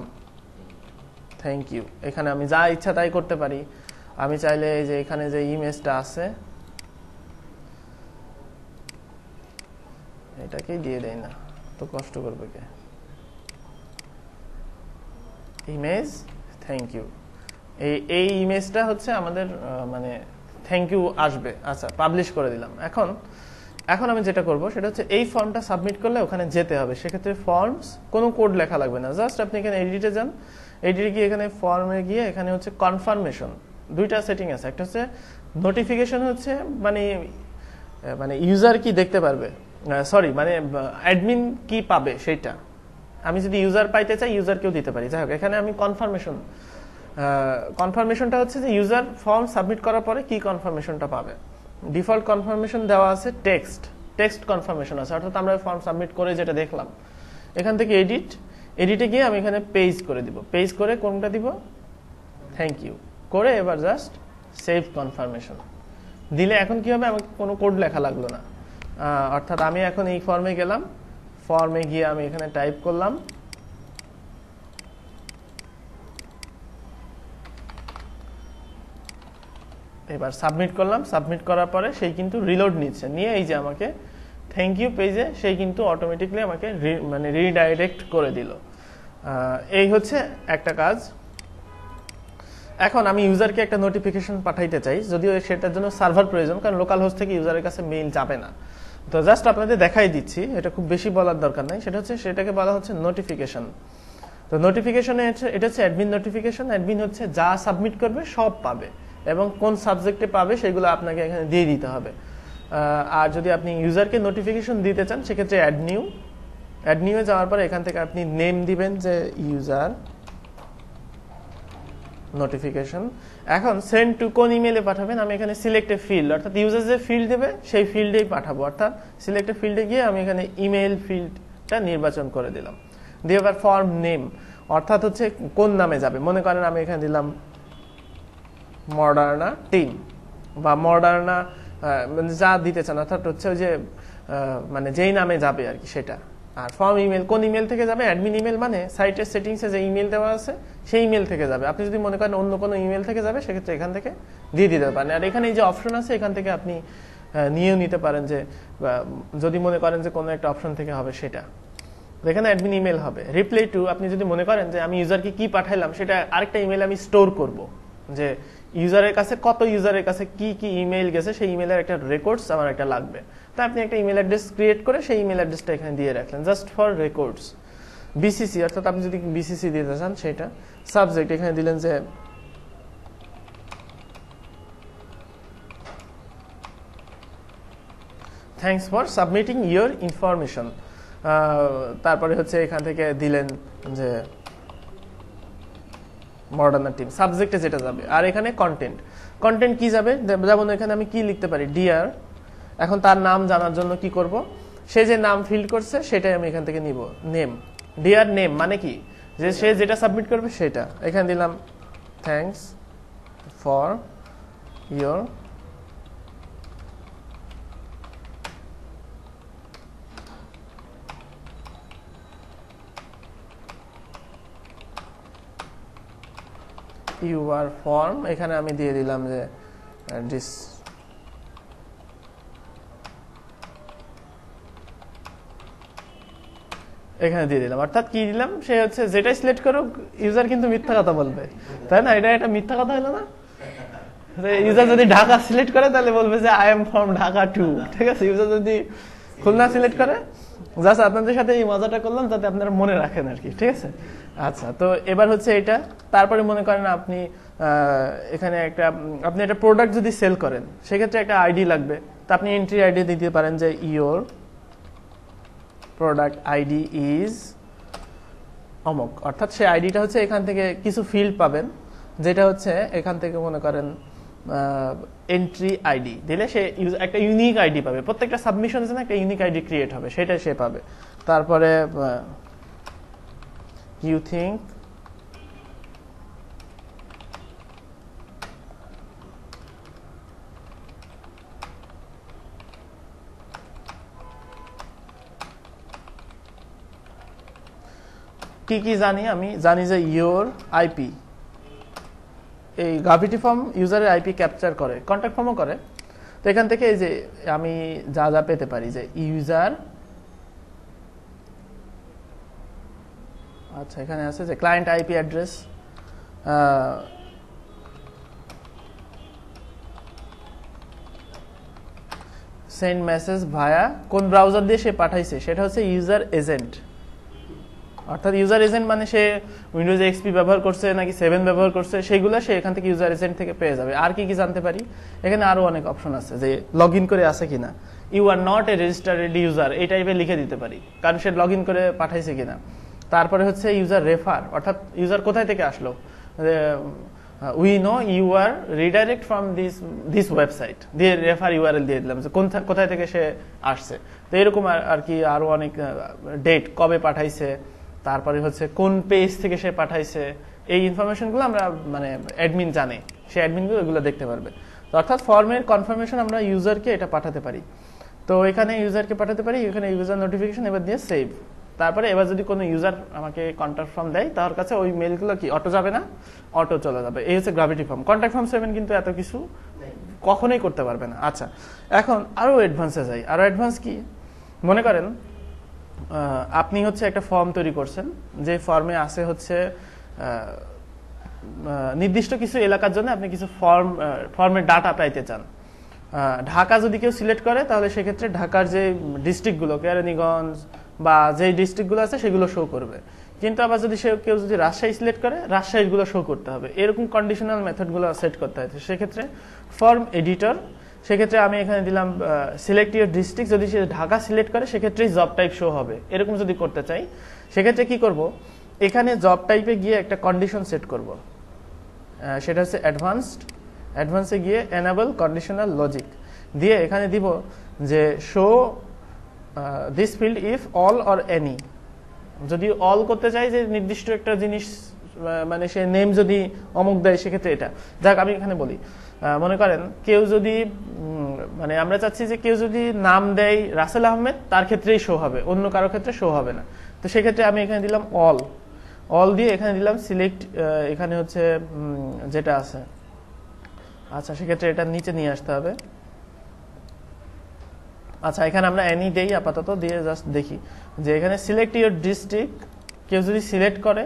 থ্যাংক ইউ। এখানে আমি যা ইচ্ছা তাই করতে পারি। আমি চাইলে এই যে এখানে যে ইমেজটা আছে এটাকেই দিয়ে দেই না, তো কষ্ট করবে কে। ইমেজ থ্যাংক ইউ, এই ইমেজটা হচ্ছে আমাদের মানে থ্যাংক ইউ আসবে। আচ্ছা, পাবলিশ করে দিলাম। এখন আমি যেটা করব সেটা হচ্ছে এই ফর্মটা সাবমিট করলে ওখানে যেতে হবে। সেক্ষেত্রে ফর্মস কোনো কোড লেখা লাগবে না, জাস্ট আপনি এখানে এডিটে যান, এডিটে গিয়ে এখানে ফর্মে গিয়ে এখানে হচ্ছে কনফার্মেশন, দুইটা সেটিং আছে। একটা হচ্ছে নোটিফিকেশন, হচ্ছে মানে ইউজার কি দেখতে পারবে, সরি মানে অ্যাডমিন কি পাবে সেটা। আমি যদি ইউজার পাইতে চাই ইউজারকেও দিতে পারি। যাই হোক, এখানে আমি কনফার্মেশনটা হচ্ছে যে ইউজার ফর্ম সাবমিট করার পরে কি কনফার্মেশনটা পাবে। ডিফল্ট কনফার্মেশন দেওয়া আছে টেক্সট কনফার্মেশন আছে, অর্থাৎ আমরা ফর্ম সাবমিট করে যেটা দেখলাম। এখান থেকে এডিটে গিয়ে আমি এখানে পেজ করে দিব। পেজ করে কোনটা দিব, থ্যাংক ইউ করে এবার জাস্ট সেভ কনফার্মেশন দিলে এখন কি হবে, আমাকে কোনো কোড লেখা লাগলো না। অর্থাৎ আমি এখন এই ফর্মে গেলাম, ফর্মে গিয়ে আমি এখানে টাইপ করলাম এবার সাবমিট করলাম। সাবমিট করার পরে সেই কিন্তু রিলোড নিচ্ছে, নিয়ে এই যে আমাকে থ্যাংক ইউ পেজে সেই কিন্তু অটোমেটিকলি আমাকে মানে রিডাইরেক্ট করে দিল। এই হচ্ছে একটা কাজ। এখন আমি ইউজারকে একটা নোটিফিকেশন পাঠাইতে চাই, যদিও সেটার জন্য সার্ভার প্রয়োজন, কারণ লোকাল হোস্ট থেকে ইউজারের কাছে মেইল যাবে না। তো জাস্ট আপনাদের দেখাই দিচ্ছি, এটা খুব বেশি বলার দরকার নাই। সেটাকে বলা হচ্ছে নোটিফিকেশন। তো নোটিফিকেশনে এটা হচ্ছে অ্যাডমিন নোটিফিকেশন। অ্যাডমিন হচ্ছে যা সাবমিট করবে সব পাবে, এবং কোন সাবজেক্টে পাবে সেগুলো আপনাকে এখানে দিয়ে দিতে হবে। আর যদি আপনি ইউজারকে নোটিফিকেশন দিতে চান সেক্ষেত্রে অ্যাড নিউ যাওয়ার পরে এখান থেকে আপনি নেম দিবেন যে ইউজার নোটিফিকেশন। এখন সেন্ড টু কোন ইমেলে পাঠাবেন, আমি এখানে সিলেক্ট এ ফিল্ড, অর্থাৎ ইউজার যে ফিল্ড দেবে সেই ফিল্ডেই পাঠাবো। অর্থাৎ সিলেক্ট এ ফিল্ডে গিয়ে আমি এখানে ইমেইল ফিল্ডটা নির্বাচন করে দিলাম। দিয়ে আবার ফর্ম নেম, অর্থাৎ হচ্ছে কোন নামে যাবে। মনে করেন আমি এখানে দিলাম মডার্না টিম বা মডার্না যা দিতে চান, অর্থাৎ হচ্ছে ওই যে মানে যেই নামে যাবে আর কি সেটা। আর ফর্ম ইমেল কোন ইমেল থেকে যাবে, অ্যাডমিন ইমেল মানে সাইটের সেটিংসে যে ইমেল দেওয়া আছে সেই ইমেল থেকে যাবে। আপনি যদি মনে করেন অন্য কোনো ইমেল থেকে যাবে সেক্ষেত্রে এখান থেকে দিয়ে দিতে পারেন। আর এখানে এই যে অপশন আছে এখান থেকে আপনি নিয়েও নিতে পারেন, যে যদি মনে করেন যে কোনো একটা অপশন থেকে হবে সেটা। এখানে অ্যাডমিন ইমেল হবে। রিপ্লাই টু, আপনি যদি মনে করেন যে আমি ইউজারকে কি পাঠাইলাম সেটা আরেকটা ইমেল আমি স্টোর করব, যে ইউজারের কাছে কত ইউজারের কাছে কি কি ইমেল গেছে সেই ইমেলের একটা রেকর্ডস আমার একটা লাগবে। তাই আপনি একটা ইমেল অ্যাড্রেস ক্রিয়েট করে সেই ইমেল অ্যাড্রেসটা এখানে দিয়ে রাখলেন জাস্ট ফর রেকর্ডস। বিসিসি, অর্থাৎ আপনি যদি বিসিসি দিতে চান সেটা। সাবজেক্ট এখানে দিলেন যে thanks for submitting your information. তারপরে হচ্ছে এখান থেকে দিলেন যে মডার্না টিম, সাবজেক্টে যেটা যাবে। আর এখানে কন্টেন্ট কি যাবে, যেমন এখানে আমি কি লিখতে পারি, ডিয়ার। এখন তার নাম জানার জন্য কি করব, সে যে নাম ফিল করছে সেটাই আমি এখান থেকে নিব, নেম। ডিয়ার নেম মানে কি, যে সে যেটা সাবমিট করবে সেটা। এখানে দিলাম thanks for your your form, এখানে আমি দিয়ে দিলাম যে দিস এখানে দিয়ে দিলাম, অর্থাৎ কি দিলাম, সে হচ্ছে যেটাই সিলেক্ট করুক ইউজার কিন্তু মিথ্যা কথা বলবে, তাই না? এটা মিথ্যা কথা হলো না? ইউজার যদি ঢাকা সিলেক্ট করে তাহলে বলবে যে I am from Dhaka to, ঠিক আছে? ইউজার যদি খুলনা সিলেক্ট করে, জাস্ট আপনাদের সাথে এই মজাটা করলাম যাতে আপনারা মনে রাখেন আর কি, ঠিক আছে? আচ্ছা, তো এবার হচ্ছে এটা, তারপরে মনে করেন আপনি এখানে আপনি একটা প্রোডাক্ট যদি সেল করেন সেক্ষেত্রে একটা আইডি লাগবে, তো আপনি এন্ট্রি আইডি দিতে পারেন যে ইয়োর প্রোডাক্ট আইডি ইজ অমুক, অর্থাৎ সেই আইডিটা হচ্ছে এখান থেকে কিছু ফিল্ড পাবেন, যেটা হচ্ছে এখান থেকে মনে করেন এন্ট্রি আইডি দিলে সে একটা ইউনিক আইডি পাবে, প্রত্যেকটা সাবমিশনের জন্য একটা ইউনিক আইডি ক্রিয়েট হবে, সেটাই সে পাবে। তারপরে ইউ থিঙ্ক কি জানি, আমি জানি যে ইয়োর আইপি, এই গ্রাভিটি ফর্ম ইউজারের আইপি ক্যাপচার করে, কন্ট্যাক্ট ফর্মও করে। তো এখান থেকে এই যে আমি যা যা পেতে পারি যে ইউজার, আচ্ছা এখানে আছে যে client IP address, send message via, কোন ব্রাউজার দিয়ে সে পাঠাইছে সেটা হচ্ছে ইউজার এজেন্ট, অর্থাৎ ইউজার এজেন্ট মানে সে উইন্ডোজ এক্সপি ব্যবহার করছে নাকি 7 ব্যবহার করছে, সেগুলো সে এখান থেকে ইউজার এজেন্ট থেকে পেয়ে যাবে। আর কি কি জানতে পারি, এখানে আরো অনেক অপশন আছে, যে লগ ইন করে আছে কিনা, you are not a registered user এই টাইপে লিখে দিতে পারি, কারণ সে লগ ইন করে পাঠাইছে কিনা। তারপরে হচ্ছে ইউজার রেফার, অর্থাৎ ইউজার কোথায় থেকে আসলো, we know you are redirect from this website দিয়ে রেফার ইউআরএল দিয়ে দিলাম যে কোথায় থেকে সে আসছে। তো এরকম আর কি আরো অনেক, ডেট কবে পাঠাইছে, তারপরে হচ্ছে কোন পেজ থেকে সে পাঠাইছে, এই ইনফরমেশনগুলো আমরা মানে অ্যাডমিন জানে, সে অ্যাডমিনগুলো এগুলো দেখতে পারবে। তো অর্থাৎ ফর্মের কনফার্মেশন আমরা ইউজারকে এটা পাঠাতে পারি। তো এখানে ইউজারকে পাঠাতে পারি, এখানে ইউজার নোটিফিকেশন এবার দিয়ে সেভ। তারপরে এবার যদি কোনো ইউজার আমাকে কন্ট্যাক্ট ফর্ম দেয়, তার কাছে ওই মেলগুলো কি অটো যাবে না, অটো চলে যাবে। এই হচ্ছে গ্রাভিটি ফর্ম। কন্ট্যাক্ট ফর্ম 7 কিন্তু এত কিছু কখনোই করতে পারবে না। আচ্ছা, এখন আরো অ্যাডভান্সে যাই। আরো অ্যাডভান্স কি, মনে করেন আপনি হচ্ছে একটা ফর্ম তৈরি করছেন, যে ফর্মে আছে হচ্ছে নির্দিষ্ট কিছু এলাকার জন্য আপনি কিছু ফর্মের ডাটা পাইতে চান। ঢাকা যদি কেউ সিলেক্ট করে তাহলে সেক্ষেত্রে ঢাকার যে ডিস্ট্রিক্টগুলো, কেরানীগঞ্জ বা যে ডিস্ট্রিক্টগুলো আছে সেগুলো শো করবে। কিন্তু আবার যদি কেউ যদি রাজশাহী সিলেক্ট করে, রাজশাহীগুলো শো করতে হবে। এরকম কন্ডিশনাল মেথডগুলো সেট করতে হয়। সেক্ষেত্রে ফর্ম এডিটর, সেক্ষেত্রে আমি এখানে দিলাম সিলেক্ট ইউর ডিস্ট্রিক্ট, যদি সে ঢাকা সিলেক্ট করে সেক্ষেত্রে জব টাইপ শো হবে। এরকম যদি করতে চাই সেক্ষেত্রে কি করব, এখানে জব টাইপে গিয়ে একটা কন্ডিশন সেট করব, সেটা হচ্ছে অ্যাডভান্সে গিয়ে এনেবল কন্ডিশনাল লজিক দিয়ে এখানে দিব যে show this field if all or any. যদি অল করতে চাই যে নির্দিষ্ট একটা জিনিস, মানে সে নেম যদি অমুক দেয় সেক্ষেত্রে এটা। যাক আমি এখানে বলি, মনে করেন কেউ যদি মানে আমরা চাচ্ছি যে কেউ যদি নাম দেয় রাসেল আহমেদ, তার ক্ষেত্রেই শো হবে, অন্য কারো ক্ষেত্রে শো হবে না। তো সেক্ষেত্রে আমি এখানে দিলাম অল দিয়ে এখানে দিলাম সিলেক্ট, এখানে হচ্ছে যেটা আছে, আচ্ছা সেক্ষেত্রে এটা নিচে নিয়ে আসতে হবে। আচ্ছা, এখানে আমরা এনি দেই আপাতত, দিয়ে জাস্ট দেখি যে এখানে সিলেক্ট ইউর ডিস্ট্রিক্ট, কেউ যদি সিলেক্ট করে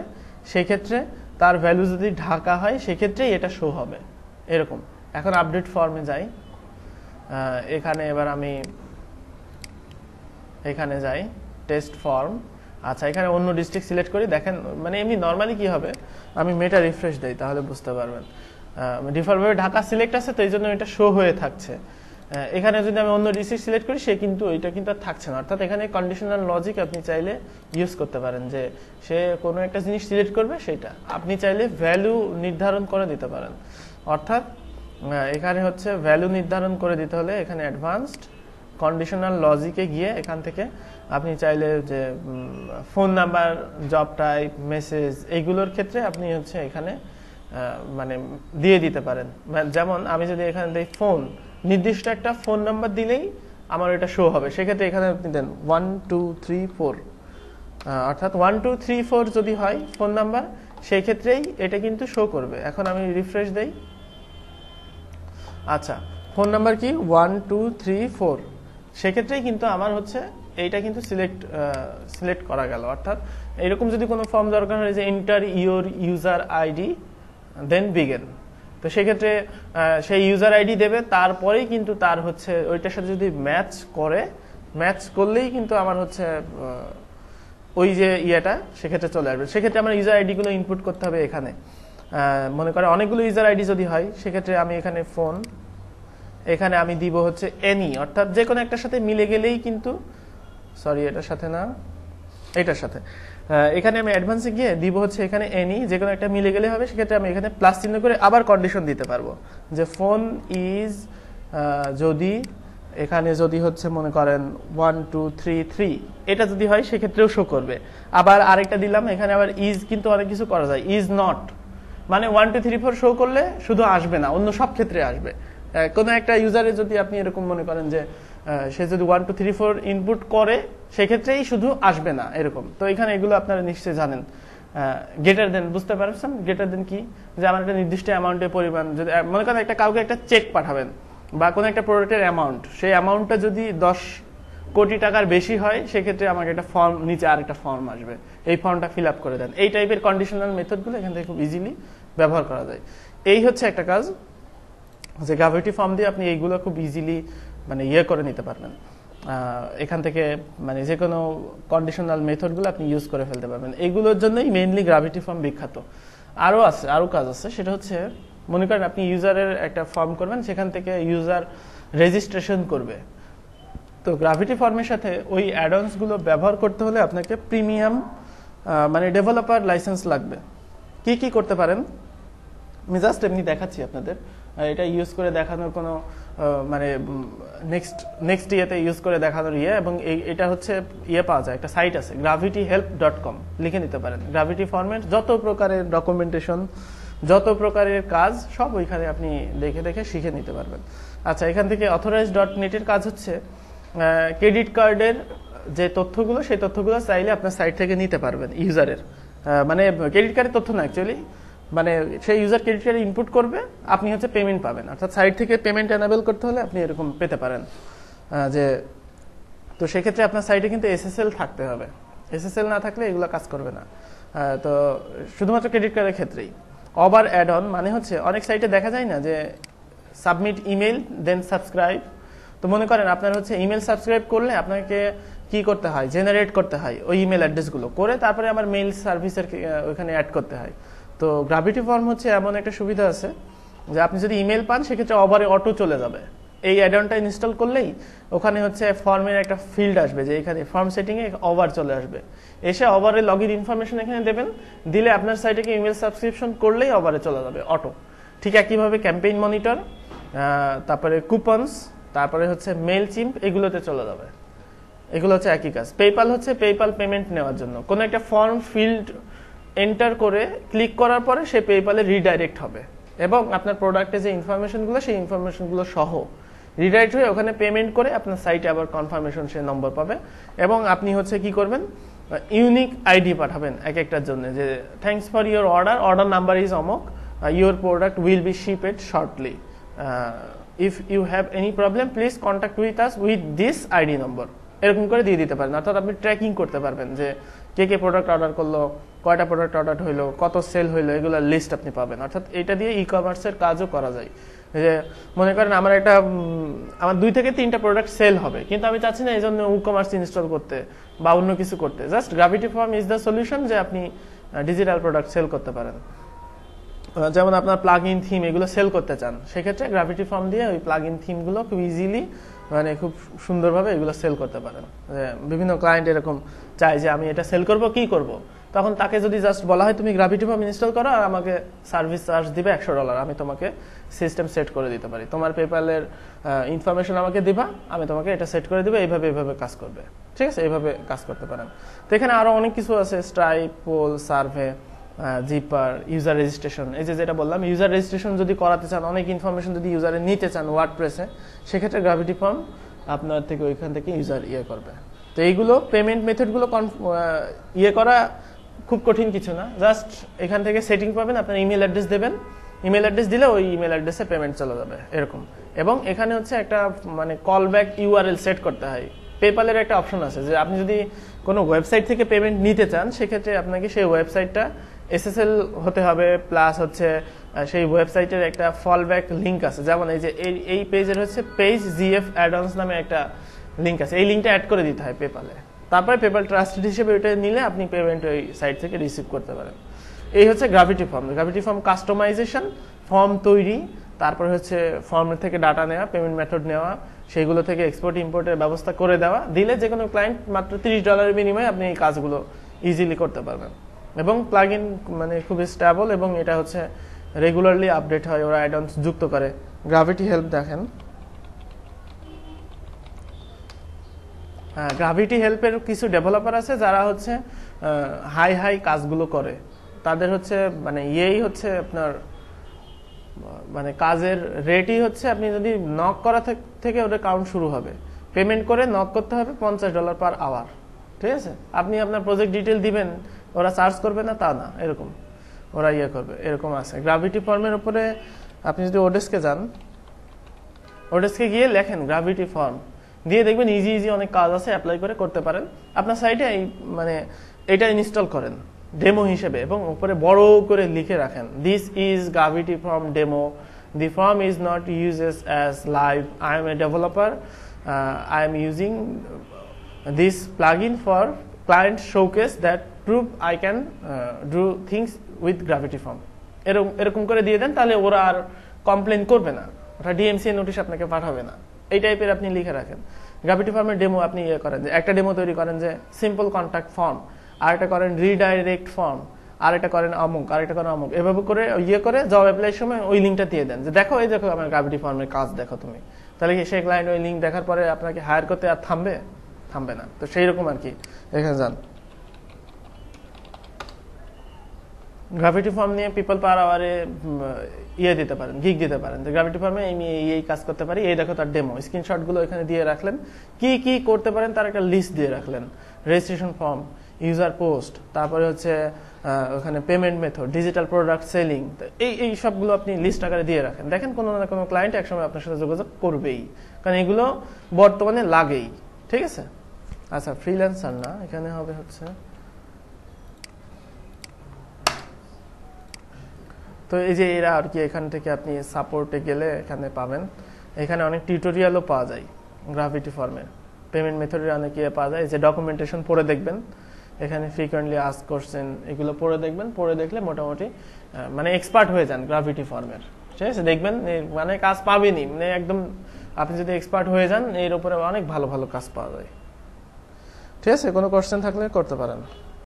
সেক্ষেত্রে তার ভ্যালু যদি ঢাকা হয় সেক্ষেত্রেই এটা শো হবে, এরকম। এখন আপডেট ফর্মে যাই, এখানে এবার আমি এখানে যাই টেস্ট ফর্ম। আচ্ছা, এখানে অন্য ডিস্ট্রিক্ট সিলেক্ট করি, দেখেন মানে এমনি নর্মালি কি হবে, আমি মেটা রিফ্রেশ দেই তাহলে বুঝতে পারবেন। ডিফল্টভাবে ঢাকা সিলেক্ট আছে, তো এই জন্য এটা শো হয়ে থাকছে। এখানে যদি আমি অন্য ডিস্ট্রিক্ট সিলেক্ট করি, সে কিন্তু এটা কিন্তু আর থাকছে না। অর্থাৎ এখানে কন্ডিশনাল লজিক আপনি চাইলে ইউজ করতে পারেন, যে সে কোনো একটা জিনিস সিলেক্ট করবে, সেটা আপনি চাইলে ভ্যালু নির্ধারণ করে দিতে পারেন। অর্থাৎ এখানে হচ্ছে ভ্যালু নির্ধারণ করে দিতে হলে এখানে অ্যাডভান্সড কন্ডিশনাল লজিকে গিয়ে এখান থেকে আপনি চাইলে যে phone number, job type, message, এইগুলোর ক্ষেত্রে আপনি হচ্ছে এখানে মানে দিয়ে দিতে পারেন। যেমন আমি যদি এখানে দিই ফোন, নির্দিষ্ট একটা ফোন নাম্বার দিলেই আমার এটা শো হবে। সেক্ষেত্রে এখানে আপনি দেন 1 2 3 4, অর্থাৎ 1 2 3 4 যদি হয় ফোন নাম্বার, সেই ক্ষেত্রেই এটা কিন্তু শো করবে। এখন আমি রিফ্রেশ দেই। আচ্ছা, ফোন নাম্বার কি 1 2 3 4, সেক্ষেত্রেই কিন্তু আমার হচ্ছে এইটা কিন্তু সিলেক্ট করা গেল। অর্থাৎ এরকম যদি কোনো ফর্ম দরকার হয় যে enter your user ID then begin, তো সেক্ষেত্রে সেই ইউজার আইডি দেবে, তারপরেই কিন্তু তার হচ্ছে ওইটার সাথে যদি ম্যাচ করলেই কিন্তু আমার হচ্ছে ওই যে ইয়েটা সেক্ষেত্রে চলে আসবে। সেক্ষেত্রে আমার ইউজার আইডি গুলো ইনপুট করতে হবে এখানে। মনে করে অনেকগুলো ইউজার আইডি যদি হয়, সেক্ষেত্রে আমি এখানে ফোন, এখানে আমি দিব হচ্ছে এনি, অর্থাৎ যে কোনো একটার সাথে মিলে গেলেই কিন্তু, সরি এটার সাথে না, এটার সাথে, এখানে আমি অ্যাডভান্সে গিয়ে দিব হচ্ছে এখানে এনি, যে কোনো একটা মিলে গেলে হবে। সেক্ষেত্রে আমি এখানে প্লাস চিহ্ন করে আবার কন্ডিশন দিতে পারবো যে ফোন ইজ, যদি এখানে যদি হচ্ছে মনে করেন 1 2 3 3, এটা যদি হয় সেক্ষেত্রেও শো করবে। আবার আরেকটা দিলাম, এখানে আবার ইজ কিন্তু অনেক কিছু করা যায়। ইজ নট মানে 1 2 3 4 শো করলে শুধু আসবে না, অন্য সব ক্ষেত্রে আসবে। কোনো একটা ইউজারে যদি আপনি এরকম মনে করেন যে সে যদি 1 2 3 4 ইনপুট করে, সেক্ষেত্রেই শুধু আসবে না এরকম। তো এখানে এগুলো আপনারা নিশ্চয়ই জানেন। গ্রেটার দেন, বুঝতে পারছেন গ্রেটার দেন কি, যে আমার একটা নির্দিষ্ট অ্যামাউন্টের পরিমাণ, যদি মনে করেন একটা কাউকে একটা চেক পাঠাবেন বা কোনো একটা প্রোডাক্টের অ্যামাউন্ট, সেই অ্যামাউন্টটা যদি 10 কোটি টাকার বেশি হয়, সেক্ষেত্রে আমাকে একটা ফর্ম, নিচে আরেকটা ফর্ম আসবে, এই ফর্মটা ফিল আপ করে দেন। এই টাইপের কন্ডিশনাল মেথডগুলো এখান থেকে খুব ইজিলি ব্যবহার করা যায়। এই হচ্ছে একটা কাজ, যে গ্র্যাভিটি ফর্ম দিয়ে আপনি এইগুলো খুব ইজিলি মানে করে নিতে পারবেন। এখান থেকে মানে যে কোনো কন্ডিশনাল মেথডগুলো আপনি ইউজ করে ফেলতে পারবেন। এইগুলোর জন্যই মেইনলি গ্র্যাভিটি ফর্ম বিখ্যাত। আরও কাজ আছে, সেটা হচ্ছে মনে করেন আপনি ইউজারের একটা ফর্ম করবেন, সেখান থেকে ইউজার রেজিস্ট্রেশন করবে। তো গ্র্যাভিটি ফর্মের সাথে ওই অ্যাডঅনস গুলো ব্যবহার করতে হলে আপনাকে প্রিমিয়াম মানে ডেভেলপার লাইসেন্স লাগবে। কি করতে পারেন আমি জাস্ট এমনি দেখাচ্ছি আপনাদের, এটা ইউজ করে দেখানোর কোনো মানে নেক্সট ইয়েতে ইউজ করে দেখানোর এবং এটা হচ্ছে পাওয়া যায়, একটা সাইট আছে gravityhelp.com, লিখে নিতে পারেন। গ্র্যাভিটি ফর্মের যত প্রকারের ডকুমেন্টেশন, যত প্রকারের কাজ সব ওইখানে আপনি দেখে শিখে নিতে পারবেন। আচ্ছা, এখান থেকে অথরাইজ.net এর কাজ হচ্ছে ক্রেডিট কার্ডের যে তথ্যগুলো, সেই তথ্যগুলো চাইলে আপনার সাইট থেকে নিতে পারবেন ইউজারের। মানে ক্রেডিট কার্ডের তথ্য না, অ্যাকচুয়ালি মানে সেই ইউজার ক্রেডিট কার্ডে ইনপুট করবে, আপনি হচ্ছে পেমেন্ট পাবেন। অর্থাৎ সাইট থেকে পেমেন্ট এনাবেল করতে হলে আপনি এরকম পেতে পারেন। যে তো সেক্ষেত্রে আপনার সাইটে কিন্তু এসএসএল থাকতে হবে, এসএসএল না থাকলে এগুলো কাজ করবে না। তো শুধুমাত্র ক্রেডিট কার্ডের ক্ষেত্রেই। ওভার অ্যাড অন মানে হচ্ছে অনেক সাইটে দেখা যায় না যে সাবমিট ইমেল দেন সাবস্ক্রাইব। তো মনে করেন আপনার হচ্ছে ইমেল সাবস্ক্রাইব করলে আপনাকে কি করতে হয়, জেনারেট করতে হয় ওই ইমেল অ্যাড্রেসগুলো করে, তারপরে আমার মেইল সার্ভিসের ওইখানে অ্যাড করতে হয়। তো গ্র্যাভিটি ফর্ম হচ্ছে এমন একটা সুবিধা আছে যে আপনি যদি ইমেল পান, সেক্ষেত্রে ওভারে অটো চলে যাবে। এই অ্যাডনটা ইনস্টল করলেই ওখানে হচ্ছে ফর্মের একটা ফিল্ড আসবে, যে এখানে ফর্ম সেটিং এ ওভার চলে আসবে, এসে ওভারে লগ ইন ইনফরমেশন এখানে দেবেন, দিলে আপনার সাইটে ইমেল সাবস্ক্রিপশন করলেই ওভারে চলে যাবে অটো। ঠিক একইভাবে ক্যাম্পেইন মনিটর, তারপরে কুপনস, তারপরে হচ্ছে মেল চিম্প, এগুলোতে চলে যাবে। এগুলো হচ্ছে একই কাজ। পেপাল হচ্ছে পেপাল পেমেন্ট নেওয়ার জন্য কোনো একটা ফর্ম ফিল্ড এন্টার করে ক্লিক করার পরে সে পেপালে রিডাইরেক্ট হবে এবং আপনার প্রোডাক্টে যে ইনফরমেশনগুলো, সেই ইনফরমেশনগুলো সহ রিডাইরেক্ট হয়ে ওখানে পেমেন্ট করে আপনার সাইটে আবার কনফার্মেশন সে নম্বর পাবে। এবং আপনি হচ্ছে কি করবেন, ইউনিক আইডি পাঠাবেন এক একটার জন্য, যে thanks for your order number is অমক, your product will be shipped shortly, if you have any problem please contact with us with this ID number, এরকম করে দিয়ে দিতে পারেন। অর্থাৎ আপনি ট্র্যাকিং করতে পারবেন যে কে প্রোডাক্ট অর্ডার করলো, কয়টা প্রোডাক্ট অর্ডার হইলো, কত সেল হইলো, এগুলোর লিস্ট আপনি পাবেন। অর্থাৎ এটা দিয়ে ই কমার্সের কাজও করা যায়। যে মনে করেন আমার 2 থেকে 3টা প্রোডাক্ট সেল হবে, কিন্তু আমি চাচ্ছি না এই জন্য ই কমার্স ইনস্টল করতে বা অন্য কিছু করতে। Just gravity form is the solution, যে আপনি ডিজিটাল প্রোডাক্ট সেল করতে পারেন। যেমন আপনার প্লাগ ইন থিম এগুলো সেল করতে চান, সেক্ষেত্রে গ্র্যাভিটি ফর্ম দিয়ে ওই প্লাগ ইন থিমগুলো খুব ইজিলি মানে খুব সুন্দরভাবে এগুলো সেল করতে পারেন। বিভিন্ন ক্লায়েন্ট এরকম চায় যে আমি এটা সেল করব, কি করব, তখন তাকে যদি জাস্ট বলা হয় তুমি গ্র্যাভিটি ফর্ম ইনস্টল করো আর আমাকে সার্ভিস চার্জ দিবে $100, আমি তোমাকে সিস্টেম সেট করে দিতে পারি, তোমার পেপ্যালের ইনফরমেশন আমাকে দিবা, আমি তোমাকে এটা সেট করে দিবে, এইভাবে কাজ করবে। ঠিক আছে, এইভাবে কাজ করতে পারেন। তো এখানে আরো অনেক কিছু আছে, stripe, poll, survey, zipper, user registration, এই যে যেটা বললাম, ইউজার রেজিস্ট্রেশন যদি করাতে চান, অনেক ইনফরমেশন যদি ইউজারে নিতে চান ওয়ার্ডপ্রেসে, সেক্ষেত্রে গ্র্যাভিটি ফর্ম আপনার থেকে ওইখান থেকে ইউজার করবে। তো এইগুলো পেমেন্ট মেথডগুলো করা খুব কঠিন কিছু না, জাস্ট এখান থেকে সেটিং পাবেন, আপনার ইমেল অ্যাড্রেস দেবেন, ইমেল অ্যাড্রেস দিলে ওই ইমেল অ্যাড্রেসে পেমেন্ট চলে যাবে এরকম। এবং এখানে হচ্ছে একটা মানে কল ব্যাক ইউআরএল সেট করতে হয়। পেপ্যালের একটা অপশন আছে যে আপনি যদি কোনো ওয়েবসাইট থেকে পেমেন্ট নিতে চান, সেক্ষেত্রে আপনাকে সেই ওয়েবসাইটটা এসএসএল হতে হবে, প্লাস হচ্ছে সেই ওয়েবসাইটের একটা ফল ব্যাক লিঙ্ক আছে। যেমন এই যে এই পেজের হচ্ছে পেজ জিএফ অ্যাডভান্স নামে একটা লিঙ্ক আছে, এই লিঙ্কটা অ্যাড করে দিতে হয় পেপ্যালে। তারপরে পেপ্যাল ট্রাস্টেড হিসেবে ওইটা নিলে আপনি পেমেন্ট ওই সাইট থেকে রিসিভ করতে পারেন। এই হচ্ছে gravity form. Gravity form customization, form তৈরি, তারপরে হচ্ছে ফর্মের থেকে ডাটা নেওয়া, পেমেন্ট মেথড নেওয়া, সেগুলো থেকে এক্সপোর্ট ইম্পোর্টের ব্যবস্থা করে দেওয়া, দিলে যে কোনো ক্লায়েন্ট মাত্র $30 বিনিময়ে আপনি এই কাজগুলো ইজিলি করতে পারবেন। এবং প্লাগ ইন মানে খুবই স্টেবল, এবং এটা হচ্ছে রেগুলারলি আপডেট হয়, ওরা অ্যাড অনস যুক্ত করে। গ্র্যাভিটি হেল্প দেখেন, হ্যাঁ, গ্র্যাভিটি হেল্পের কিছু ডেভেলপার আছে যারা হচ্ছে হাই কাজগুলো করে। তাদের হচ্ছে মানে হচ্ছে আপনার মানে কাজের রেটই হচ্ছে, আপনি যদি নক করা থেকে ওদের কাউন্ট শুরু হবে, পেমেন্ট করে নক করতে হবে $50 পার আওয়ার। ঠিক আছে, আপনি আপনার প্রজেক্ট ডিটেল দিবেন, ওরা চার্জ করবে না তা না, এরকম ওরা করবে, এরকম আছে। গ্র্যাভিটি ফর্মের উপরে আপনি যদি ওডেস্কে যান, ওডেস্কে গিয়ে লেখেন গ্র্যাভিটি ফর্ম, দিয়ে দেখবেন ইজি অনেক কাজ আছে, অ্যাপ্লাই করে করতে পারেন আপনার সাইটে। মানে এটা ইনস্টল করেন ডেমো হিসেবে, এবং উপরে বড় করে লিখে রাখেন, this is gravity form demo, the form is not uses as live, I M A developer, I am using this plugin for client showcase that prove I can do things with gravity form. এরকম করে দিয়ে দেন, তাহলে ওরা আর complain করবে না, ওটা DMC notice আপনাকে পাঠাবে না। এই টাইপের আপনি লিখে রাখেন। গ্র্যাভিটি ফর্মের ডেমো আপনি করেন, যে একটা ডেমো তৈরি করেন যে সিম্পল কন্ট্যাক্ট ফর্ম, আর একটা করেন রিডাইরেক্ট ফর্ম, আর একটা করেন অমুক, আর একটা করেন অমুক, এভাবে করে করে জব অ্যাপ্লাইয়ের সময় ওই লিঙ্কটা দিয়ে দেন, যে দেখো এই দেখো আমার গ্র্যাভিটি ফর্মের কাজ দেখো তুমি। তাহলে কি সেই ক্লায়েন্ট ওই লিঙ্ক দেখার পরে আপনাকে হায়ার করতে আর থামবে না। তো সেই রকম আর কি, এখানে যান। গ্র্যাভিটি ফর্ম নিয়ে পিপল পার আওয়ারে দিতে পারেন, গিগ দিতে পারেন, যে গ্র্যাভিটি ফর্মে আমি এই কাজ করতে পারি, এই দেখো তার ডেমো, স্ক্রিনশটগুলো এখানে দিয়ে রাখলেন, কি করতে পারেন তার একটা লিস্ট দিয়ে রাখলেন, রেজিস্ট্রেশন ফর্ম, ইউজার পোস্ট, তারপরে হচ্ছে ওখানে payment method, digital product selling, এই সবগুলো আপনি লিস্ট আকারে দিয়ে রাখেন। দেখেন কোনো না কোনো ক্লায়েন্ট একসময় আপনার সাথে যোগাযোগ করবেই, কারণ এগুলো বর্তমানে লাগেই। ঠিক আছে, আচ্ছা ফ্রিল্যান্সার না, এখানে হবে হচ্ছে, তো এই যে এরা আর কি, এখান থেকে আপনি সাপোর্টে গেলে এখানে পাবেন, এখানে অনেক টিউটোরিয়ালও পাওয়া যায় গ্র্যাভিটি ফর্মের, পেমেন্ট মেথডের অনেক পাওয়া যায়। যে ডকুমেন্টেশন পড়ে দেখবেন, এখানে ফ্রিকোয়েন্টলি আস্ক কোশ্চেন, এগুলো পড়ে দেখবেন, পড়ে দেখলে মোটামুটি মানে এক্সপার্ট হয়ে যান গ্র্যাভিটি ফর্মের। ঠিক আছে, দেখবেন মানে কাজ পাবেনই, মানে একদম আপনি যদি এক্সপার্ট হয়ে যান এর উপরে অনেক ভালো কাজ পাওয়া যায়। ঠিক আছে, কোনো কোশ্চেন থাকলে করতে পারেন।